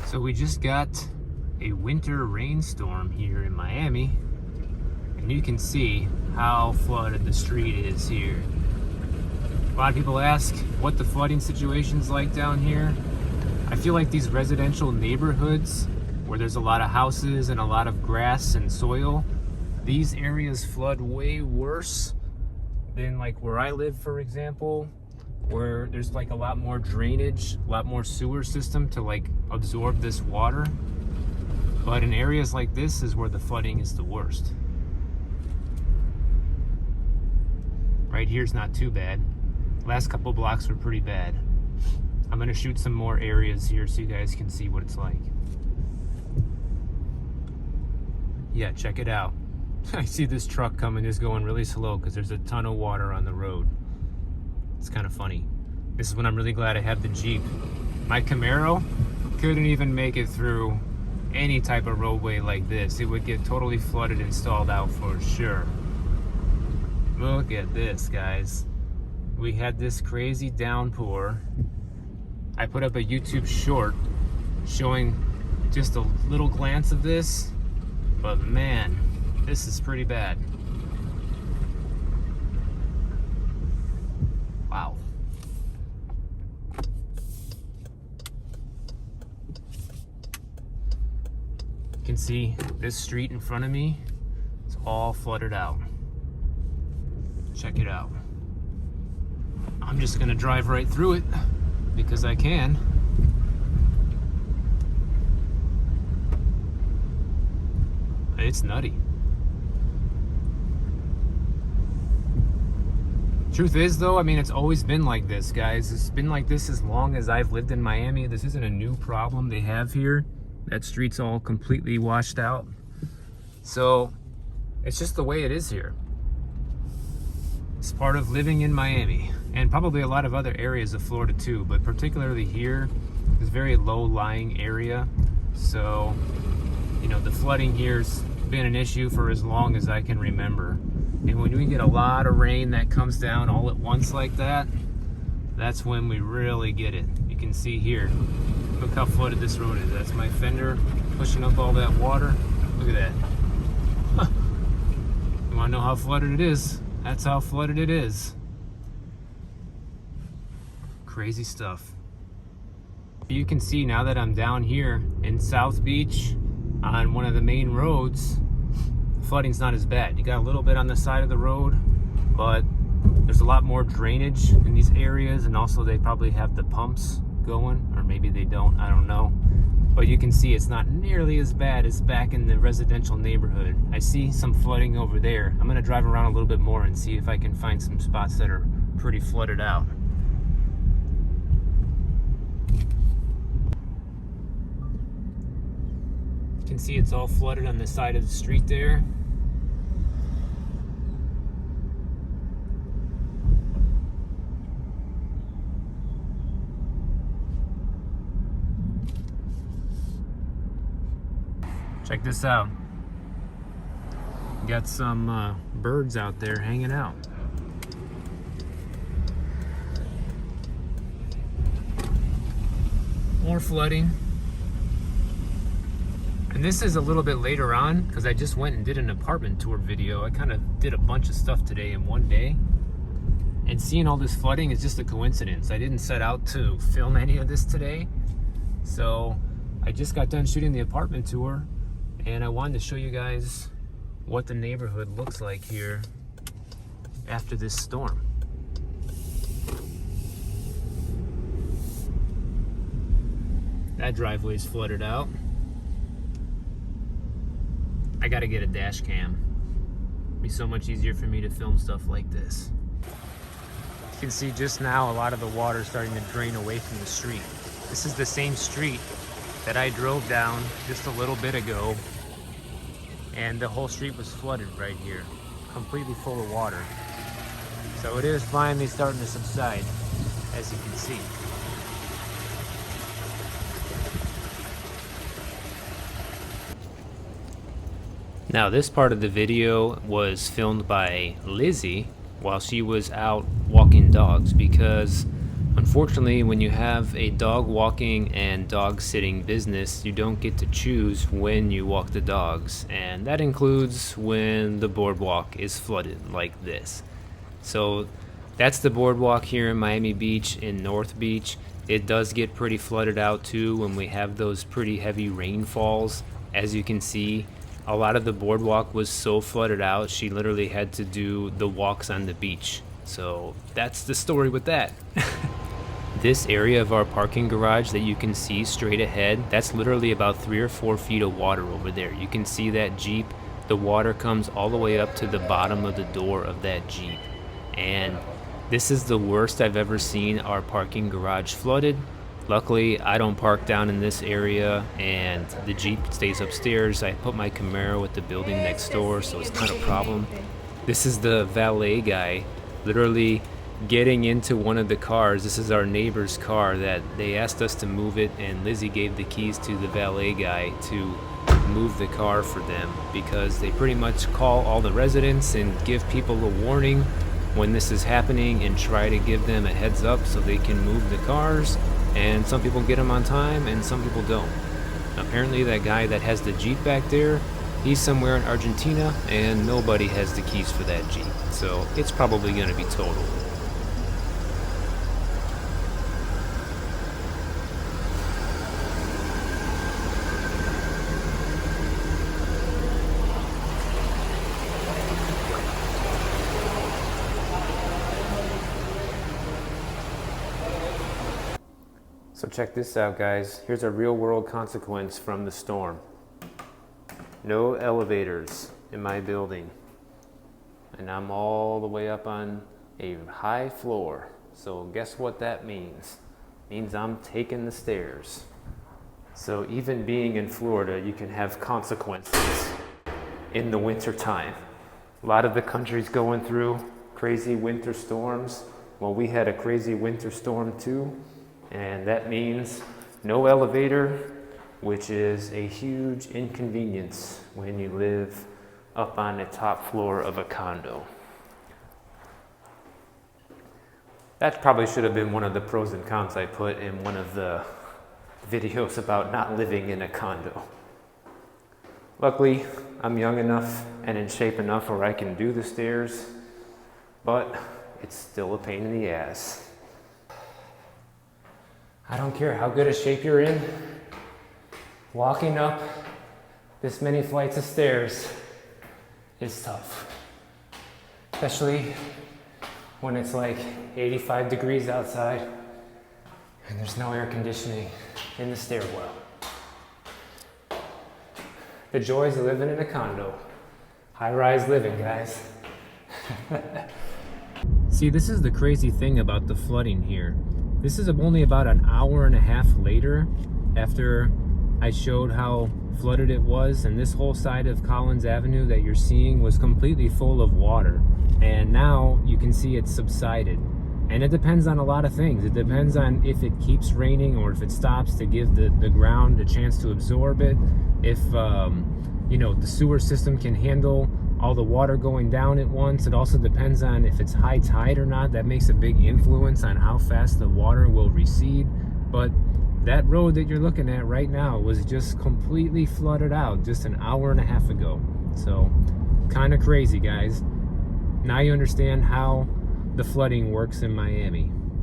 So we just got a winter rainstorm here in Miami, and you can see how flooded the street is here. A lot of people ask what the flooding situation's like down here. I feel like these residential neighborhoods where there's a lot of houses and a lot of grass and soil, these areas flood way worse than like where I live, for example, where there's like a lot more drainage, a lot more sewer system to like absorb this water. But in areas like this is where the flooding is the worst. Right here's not too bad. Last couple blocks were pretty bad. I'm gonna shoot some more areas here so you guys can see what it's like. Yeah, check it out. I see this truck coming, is going really slow because there's a ton of water on the road. It's kind of funny. This is when I'm really glad I have the Jeep. My Camaro couldn't even make it through any type of roadway like this. It would get totally flooded and stalled out for sure. Look at this, guys. We had this crazy downpour. I put up a YouTube short showing just a little glance of this, but man, this is pretty bad. Wow. You can see this street in front of me, it's all flooded out. Check it out. I'm just gonna drive right through it because I can. It's nutty. Truth is though, I mean, it's always been like this, guys. It's been like this as long as I've lived in Miami. This isn't a new problem they have here. That street's all completely washed out. So it's just the way it is here. It's part of living in Miami, and probably a lot of other areas of Florida too, but particularly here, it's a very low-lying area. So, you know, the flooding here's been an issue for as long as I can remember. And when we get a lot of rain that comes down all at once like that, that's when we really get it. You can see here, look how flooded this road is. That's my fender pushing up all that water. Look at that. Huh. You wanna know how flooded it is? That's how flooded it is. Crazy stuff. You can see now that I'm down here in South Beach on one of the main roads, flooding's not as bad. You got a little bit on the side of the road, but there's a lot more drainage in these areas, and also they probably have the pumps going, or maybe they don't, I don't know. But you can see it's not nearly as bad as back in the residential neighborhood. I see some flooding over there. I'm gonna drive around a little bit more and see if I can find some spots that are pretty flooded out. You can see it's all flooded on the side of the street there. Check this out. Got some birds out there hanging out. More flooding. And this is a little bit later on because I just went and did an apartment tour video. I kind of did a bunch of stuff today in one day. And seeing all this flooding is just a coincidence. I didn't set out to film any of this today. So I just got done shooting the apartment tour, and I wanted to show you guys what the neighborhood looks like here after this storm. That driveway's flooded out. I gotta get a dash cam. It'd be so much easier for me to film stuff like this. You can see just now a lot of the water starting to drain away from the street. This is the same street that I drove down just a little bit ago, and the whole street was flooded right here, completely full of water. So it is finally starting to subside, as you can see. Now this part of the video was filmed by Lizzie while she was out walking dogs, because unfortunately when you have a dog walking and dog sitting business, you don't get to choose when you walk the dogs, and that includes when the boardwalk is flooded like this. So that's the boardwalk here in Miami Beach, in North Beach. It does get pretty flooded out too when we have those pretty heavy rainfalls. As you can see, a lot of the boardwalk was so flooded out, she literally had to do the walks on the beach. So that's the story with that. This area of our parking garage that you can see straight ahead, that's literally about 3 or 4 feet of water over there. You can see that Jeep, the water comes all the way up to the bottom of the door of that Jeep. And this is the worst I've ever seen our parking garage flooded. Luckily, I don't park down in this area and the Jeep stays upstairs. I put my Camaro at the building next door, so it's not a problem. This is the valet guy literally getting into one of the cars. This is our neighbor's car that they asked us to move it, and Lizzie gave the keys to the valet guy to move the car for them, because they pretty much call all the residents and give people a warning when this is happening and try to give them a heads up so they can move the cars. And some people get them on time and some people don't. Apparently that guy that has the Jeep back there, he's somewhere in Argentina and nobody has the keys for that Jeep. So it's probably going to be totaled. So check this out, guys. Here's a real world consequence from the storm. No elevators in my building. And I'm all the way up on a high floor. So guess what that means? It means I'm taking the stairs. So even being in Florida, you can have consequences in the winter time. A lot of the country's going through crazy winter storms. Well, we had a crazy winter storm too. And that means no elevator, which is a huge inconvenience when you live up on the top floor of a condo. That probably should have been one of the pros and cons I put in one of the videos about not living in a condo. Luckily, I'm young enough and in shape enough where I can do the stairs, but it's still a pain in the ass. I don't care how good a shape you're in, walking up this many flights of stairs is tough. Especially when it's like 85 degrees outside and there's no air conditioning in the stairwell. The joys of living in a condo. High-rise living, guys. See, this is the crazy thing about the flooding here. This is only about an hour and a half later after I showed how flooded it was, and this whole side of Collins Avenue that you're seeing was completely full of water. And now you can see it's subsided. And it depends on a lot of things. It depends on if it keeps raining or if it stops to give the ground a chance to absorb it. If you know, the sewer system can handle all the water going down at once. It also depends on if it's high tide or not. That makes a big influence on how fast the water will recede. But that road that you're looking at right now was just completely flooded out just an hour and a half ago. So kind of crazy, guys. Now you understand how the flooding works in Miami.